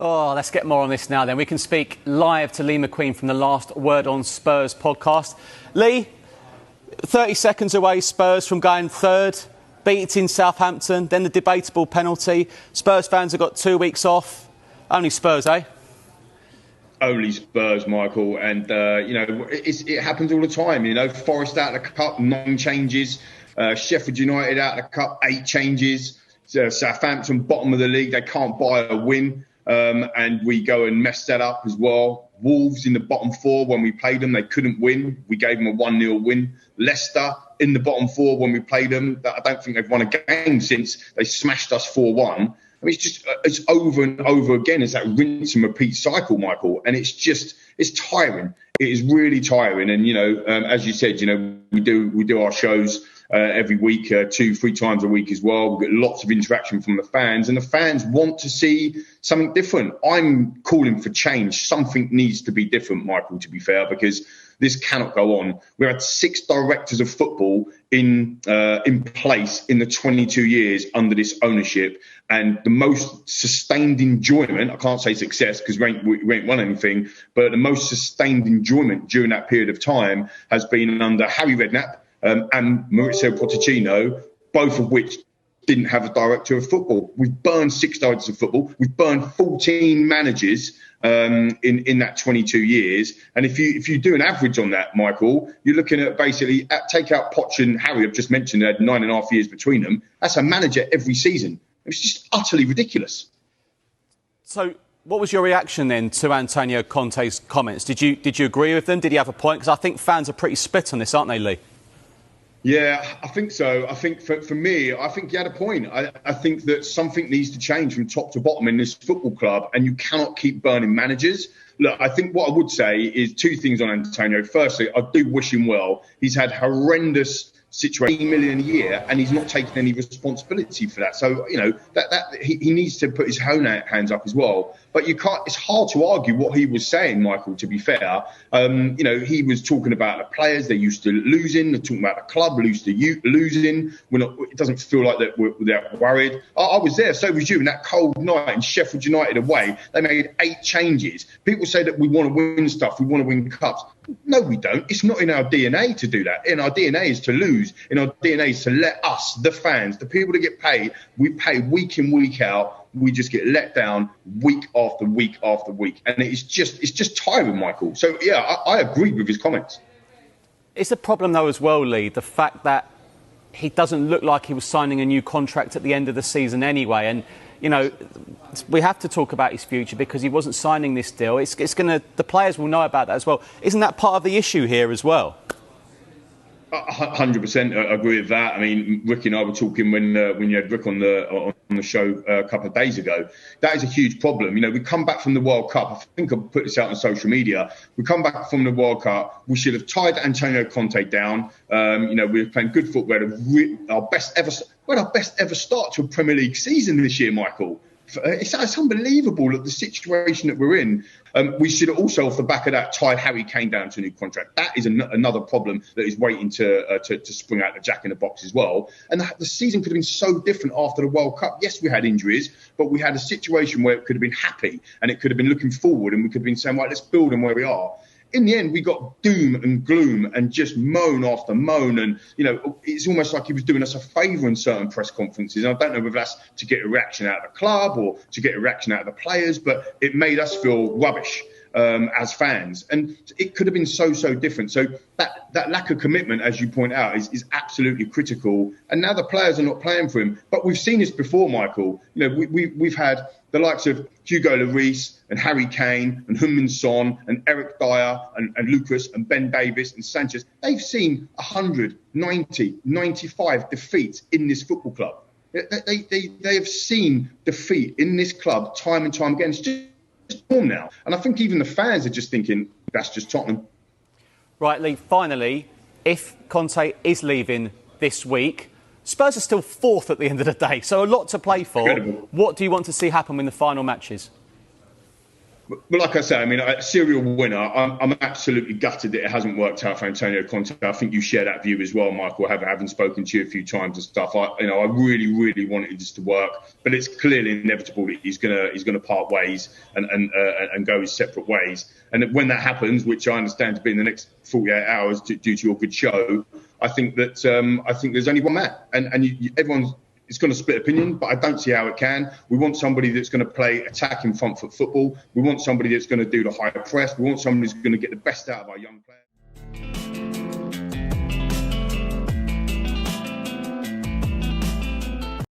Oh, let's get more on this now then. We can speak live to Lee McQueen from the Last Word on Spurs podcast. Lee, 30 seconds away, Spurs from going third, beating Southampton, then the debatable penalty. Spurs fans have got 2 weeks off. Only Spurs, eh? Only Spurs, Michael. And, it happens all the time. Forest out of the Cup, 9 changes. Sheffield United out of the Cup, 8 changes. Southampton, bottom of the league, they can't buy a win. And we go and mess that up as well. Wolves in the bottom 4, when we played them, they couldn't win. We gave them a 1-0 win. Leicester in the bottom 4 when we played them. I don't think they've won a game since they smashed us 4-1. I mean, it's over and over again. It's that rinse and repeat cycle, Michael. And it's tiring. It is really tiring. And, as you said, we do our shows every week, 2-3 times a week as well. We get lots of interaction from the fans, and the fans want to see something different. I'm calling for change. Something needs to be different, Michael, to be fair, because this cannot go on. We had 6 directors of football in place in the 22 years under this ownership, and the most sustained enjoyment, I can't say success because we ain't won anything, but the most sustained enjoyment during that period of time has been under Harry Redknapp and Maurizio Pochettino, both of which didn't have a director of football. We've burned 6 directors of football. We've burned 14 managers in that 22 years. And if you do an average on that, Michael, you're looking at basically, take out Poch and Harry, I've just mentioned, they had 9.5 years between them. That's a manager every season. It's just utterly ridiculous. So what was your reaction then to Antonio Conte's comments? Did you agree with them? Did he have a point? Because I think fans are pretty split on this, aren't they, Lee? Yeah, I think so. I think for me, I think he had a point. I think that something needs to change from top to bottom in this football club, and you cannot keep burning managers. Look, I think what I would say is 2 things on Antonio. Firstly, I do wish him well. He's had horrendous situation, $1 million a year, and he's not taking any responsibility for that. So, that he needs to put his own hands up as well. But you can't. It's hard to argue what he was saying, Michael. To be fair, he was talking about the players they're used to losing. They're talking about the club used to losing. It doesn't feel like that we're worried. I was there. So was you. In that cold night in Sheffield United away, they made 8 changes. People say that we want to win stuff. We want to win cups. No, we don't. It's not in our DNA to do that. In our DNA is to lose. In our DNA is to let us, the fans, the people that get paid, we pay week in, week out. We just get let down week after week after week. And it's just tiring, Michael. So, yeah, I agree with his comments. It's a problem, though, as well, Lee, the fact that he doesn't look like he was signing a new contract at the end of the season anyway. And, we have to talk about his future because he wasn't signing this deal. The players will know about that as well. Isn't that part of the issue here as well? 100% agree with that. I mean, Rick and I were talking when you had Rick on the show a couple of days ago. That is a huge problem. We come back from the World Cup. I think I put this out on social media. We come back from the World Cup. We should have tied Antonio Conte down. We were playing good football. We had our best ever start to a Premier League season this year, Michael. It's unbelievable the situation that we're in. We should also, off the back of that, tied Harry Kane down to a new contract. That is another problem that is waiting to spring out the jack in the box as well. And the season could have been so different after the World Cup. Yes, we had injuries, but we had a situation where it could have been happy and it could have been looking forward and we could have been saying, right, let's build on where we are. In the end, we got doom and gloom and just moan after moan. And, it's almost like he was doing us a favour in certain press conferences. And I don't know whether that's to get a reaction out of the club or to get a reaction out of the players, but it made us feel rubbish as fans. And it could have been so different. So that lack of commitment, as you point out, is absolutely critical. And now the players are not playing for him. But we've seen this before, Michael. We've had the likes of Hugo Lloris and Harry Kane and Heung-min Son and Eric Dyer and Lucas and Ben Davis and Sanchez. They've seen 100, 90, 95 defeats in this football club. They have seen defeat in this club time and time again. It's just norm now. And I think even the fans are just thinking, that's just Tottenham. Right, Lee, finally, if Conte is leaving this week, Spurs are still 4th at the end of the day, so a lot to play for. Incredible. What do you want to see happen in the final matches? But like I say, I mean, a serial winner. I'm absolutely gutted that it hasn't worked out for Antonio Conte. I think you share that view as well, Michael. Having spoken to you a few times and stuff, I really, really wanted this to work, but it's clearly inevitable that he's gonna part ways and go his separate ways. And when that happens, which I understand to be in the next 48 hours due to your good show, I think there's only one man, and everyone's. It's going to split opinion, but I don't see how it can. We want somebody that's going to play attacking front foot football. We want somebody that's going to do the high press. We want somebody who's going to get the best out of our young players.